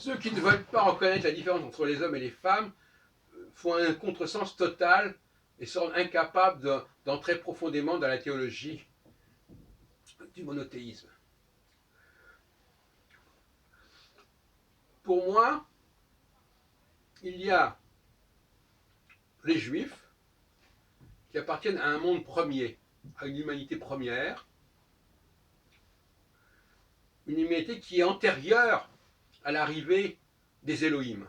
Ceux qui ne veulent pas reconnaître la différence entre les hommes et les femmes font un contresens total et sont incapables d'entrer profondément dans la théologie du monothéisme. Pour moi, il y a les Juifs qui appartiennent à un monde premier, à une humanité première, une humanité qui est antérieure à l'arrivée des Elohim,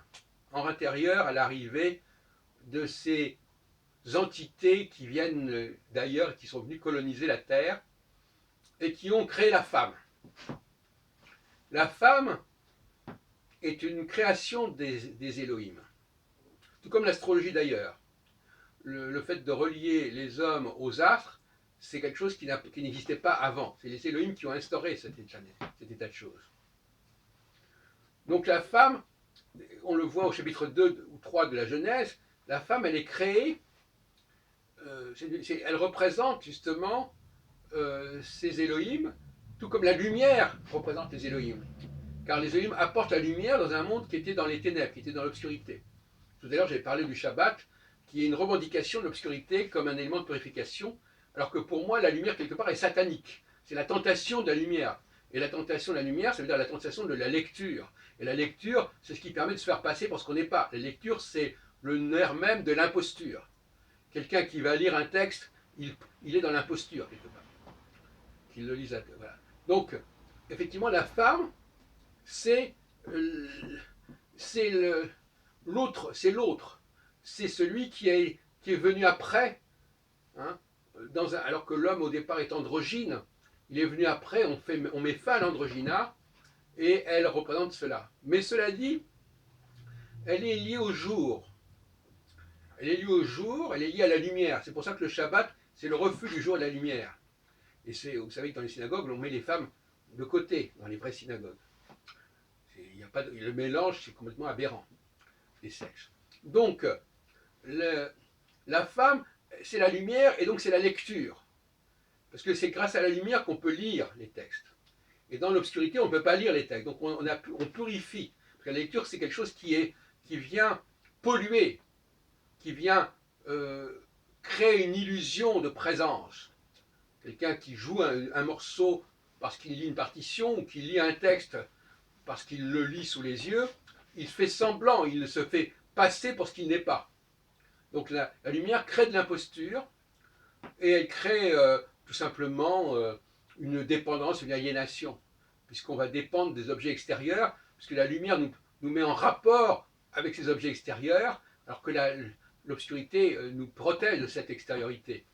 antérieure à l'arrivée de ces entités qui viennent d'ailleurs, qui sont venues coloniser la Terre et qui ont créé la femme. La femme est une création des Elohim, tout comme l'astrologie d'ailleurs. Le fait de relier les hommes aux astres, c'est quelque chose qui n'existait pas avant. C'est les Elohim qui ont instauré cet état de choses. Donc la femme, on le voit au chapitre 2 ou 3 de la Genèse, la femme, elle est créée, elle représente justement ces Elohim, tout comme la lumière représente les Elohim. Car les Elohim apportent la lumière dans un monde qui était dans les ténèbres, qui était dans l'obscurité. Tout à l'heure, j'avais parlé du Shabbat, qui est une revendication de l'obscurité comme un élément de purification, alors que pour moi, la lumière, quelque part, est satanique. C'est la tentation de la lumière. Et la tentation de la lumière, ça veut dire la tentation de la lecture. Et la lecture, c'est ce qui permet de se faire passer pour ce qu'on n'est pas. La lecture, c'est le nerf même de l'imposture. Quelqu'un qui va lire un texte, il est dans l'imposture, quelque part. Qu'il le lise. Voilà. Donc, effectivement, la femme, c'est l'autre, c'est celui qui est venu après, hein, alors que l'homme au départ est androgyne, il est venu après, on met fin à l'androgyna, et elle représente cela. Mais cela dit, elle est liée au jour. Elle est liée au jour, elle est liée à la lumière. C'est pour ça que le Shabbat, c'est le refus du jour et de la lumière. Et vous savez que dans les synagogues, on met les femmes de côté, dans les vraies synagogues. Le mélange, c'est complètement aberrant, des sexes. Donc, la femme, c'est la lumière et donc c'est la lecture. Parce que c'est grâce à la lumière qu'on peut lire les textes. Et dans l'obscurité, on ne peut pas lire les textes. Donc on purifie. Parce que la lecture, c'est quelque chose qui vient polluer, qui vient créer une illusion de présence. Quelqu'un qui joue un morceau parce qu'il lit une partition, ou qui lit un texte parce qu'il le lit sous les yeux, il fait semblant, il se fait passer pour ce qu'il n'est pas. Donc la lumière crée de l'imposture, et elle crée tout simplement une dépendance, une aliénation, puisqu'on va dépendre des objets extérieurs, puisque la lumière nous met en rapport avec ces objets extérieurs, alors que l'obscurité nous protège de cette extériorité.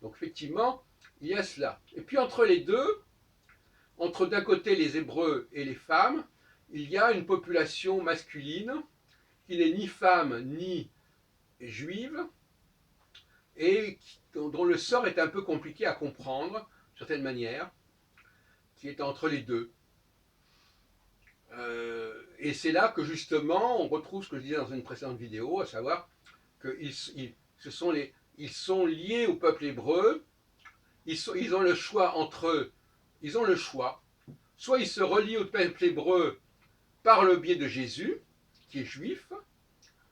Donc effectivement, il y a cela. Et puis entre les deux, entre d'un côté les Hébreux et les femmes, il y a une population masculine qui n'est ni femme ni juive, et dont le sort est un peu compliqué à comprendre, d'une certaine manière, qui est entre les deux. Et c'est là que justement on retrouve ce que je disais dans une précédente vidéo, à savoir qu'ils sont liés au peuple hébreu, ils ont le choix entre eux, ils ont le choix, soit ils se relient au peuple hébreu par le biais de Jésus, qui est juif,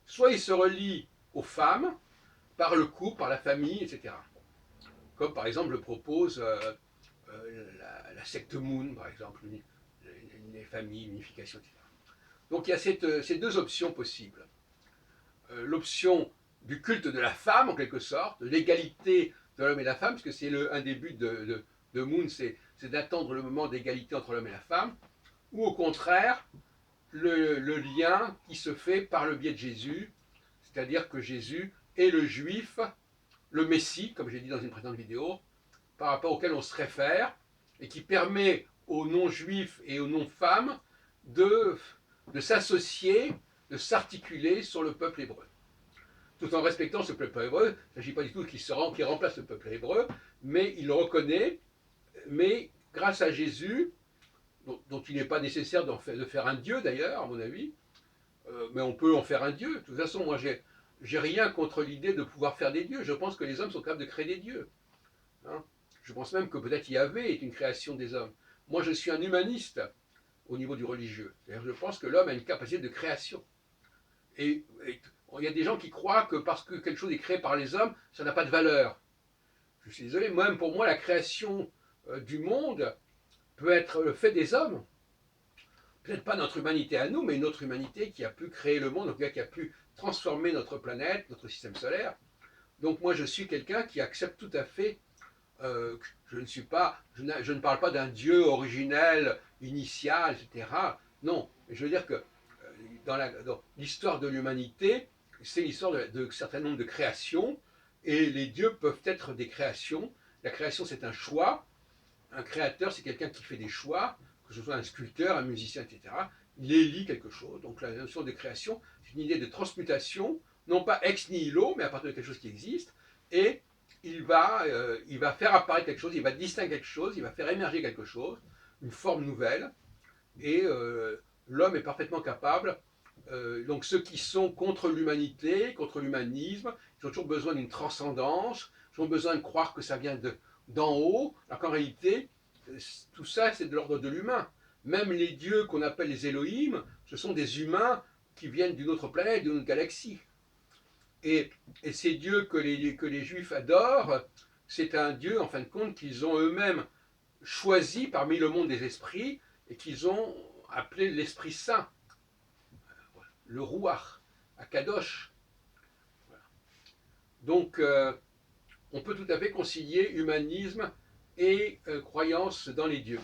soit ils se relient aux femmes par le couple, par la famille, etc. Comme par exemple le propose la secte Moon, par exemple, les familles, l'unification, etc. Donc il y a ces deux options possibles. L'option du culte de la femme, en quelque sorte, de l'égalité de l'homme et la femme, parce que c'est un des buts de Moon, c'est d'attendre le moment d'égalité entre l'homme et la femme, ou au contraire, le lien qui se fait par le biais de Jésus, c'est-à-dire que Jésus est le juif, le Messie, comme j'ai dit dans une précédente vidéo, par rapport auquel on se réfère, et qui permet aux non-juifs et aux non-femmes de s'associer, de s'articuler sur le peuple hébreu. Tout en respectant ce peuple hébreu, il ne s'agit pas du tout qu'il remplace le peuple hébreu, mais il le reconnaît, mais grâce à Jésus, dont il n'est pas nécessaire de faire un Dieu d'ailleurs, à mon avis, mais on peut en faire un Dieu. De toute façon, moi, j'ai rien contre l'idée de pouvoir faire des dieux. Je pense que les hommes sont capables de créer des dieux. Hein. Je pense même que peut-être Yahvé est une création des hommes. Moi, je suis un humaniste. au niveau du religieux. C'est-à-dire, je pense que l'homme a une capacité de création. Et il y a des gens qui croient que parce que quelque chose est créé par les hommes, ça n'a pas de valeur. Je suis désolé, même pour moi, la création du monde peut être le fait des hommes. Peut-être pas notre humanité à nous, mais une autre humanité qui a pu créer le monde, qui a pu transformer notre planète, notre système solaire. Donc moi, je suis quelqu'un qui accepte tout à fait. Je ne suis pas, je ne parle pas d'un Dieu originel, initial, etc. Non, mais je veux dire que dans l'histoire de l'humanité, c'est l'histoire de certain nombre de créations, et les dieux peuvent être des créations. La création, c'est un choix. Un créateur, c'est quelqu'un qui fait des choix, que ce soit un sculpteur, un musicien, etc. Il élit quelque chose. Donc la notion de création, c'est une idée de transmutation, non pas ex nihilo, mais à partir de quelque chose qui existe, et il va faire apparaître quelque chose, il va distinguer quelque chose, il va faire émerger quelque chose, une forme nouvelle, et l'homme est parfaitement capable. Donc ceux qui sont contre l'humanité, contre l'humanisme, ils ont toujours besoin d'une transcendance, ils ont besoin de croire que ça vient d'en haut, alors qu'en réalité, tout ça c'est de l'ordre de l'humain. Même les dieux qu'on appelle les Elohim, ce sont des humains qui viennent d'une autre planète, d'une autre galaxie. Et ces dieux que les juifs adorent, c'est un dieu en fin de compte qu'ils ont eux-mêmes choisi parmi le monde des esprits et qu'ils ont appelé l'Esprit Saint, le Rouach, Akadosh. Donc on peut tout à fait concilier humanisme et croyance dans les dieux.